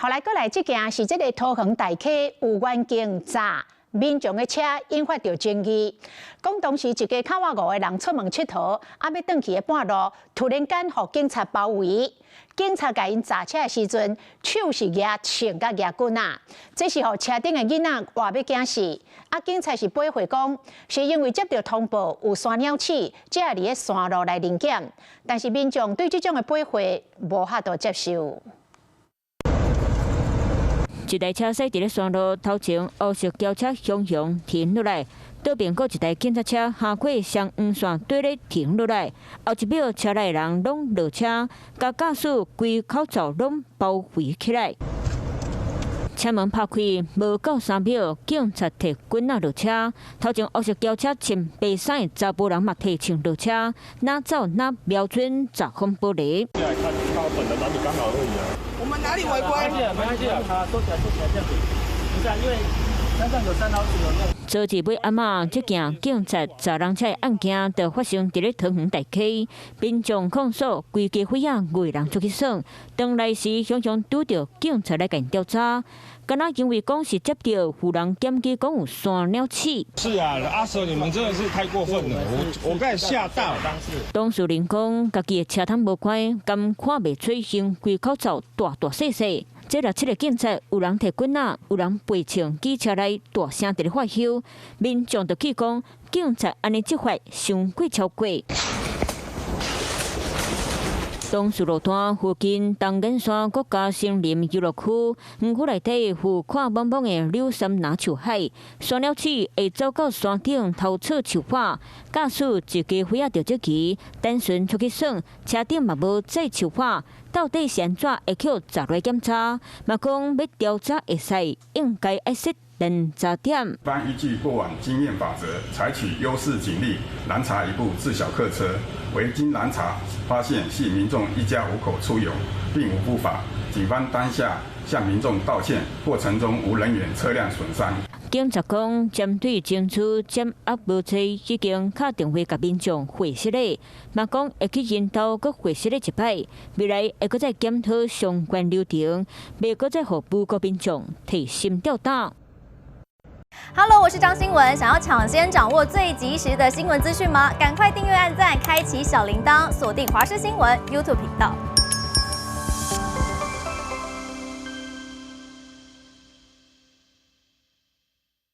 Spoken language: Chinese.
后来过来这件是这个桃园大溪有远景炸民众的车引发着争议。讲当时一个卡瓦五的人出门佚佗，要转去的半路，突然间被警察包围。警察甲因砸车的时阵，手是拿枪甲拿棍啊！这是互车顶的囡仔活要惊死。警察是驳回讲，是因为接到通报有山鸟鼠，才伫个山路来临检。但是民众对这种的驳回无法度接受。一台车驶伫咧山路头前，黑色轿车向向停落来，对面阁一台警察车下过双黄线对咧停落来，后一秒车内人拢落车，甲驾驶规口罩拢包围起来。车门拍开，无到3秒，警察摕棍仔落车。头前黑色轿车穿白衫的查甫人嘛摕枪落车，哪走哪瞄准砸风玻璃。进来看本人哪里刚好而已啊。我们哪里违规？没关系，他收起来这样子。不是啊，因为山上有3老鼠有那。早日尾暗仔，这件警察砸人车的案件就发生伫咧桃园大溪，民众控诉规家伙仔外人出去耍，回来时常常拄到警察来甲因调查。敢若因为讲是接到有人检举讲有山鸟鼠。是啊，阿叔你们真的是太过分了，我刚才吓到。当事人讲，家己的车窗无关，敢看袂出胸规口罩大大细细。这17个警察，有人摕棍仔，有人背枪，机车内大声伫咧发休。民众就去讲，警察安尼执法伤过超过。东势路段附近东眼山国家森林游乐区，园区内底有看茫茫的柳杉拿树海，山鸟鼠会走到山顶偷采树花，驾驶一家伙仔着着急，单纯出去耍，车顶嘛无载树花，到底是安怎会去砸来检查？嘛讲要调查会使，应该爱设定查点。般依据过往经验法则，采取优势警力拦查一部自小客车。为经拦查发现系民众一家5口出游，并无不法。警方当下向民众道歉，过程中无人员车辆损伤。警察讲，针对争取减压无济，已经敲电话甲民众会识咧，嘛讲会去引导佮会识咧一摆，未来会搁再检讨相关流程，袂搁再互不国民众提心吊胆。Hello， 我是张新文。想要抢先掌握最及时的新闻资讯吗？赶快订阅、按赞、开启小铃铛，锁定华视新闻 YouTube 频道。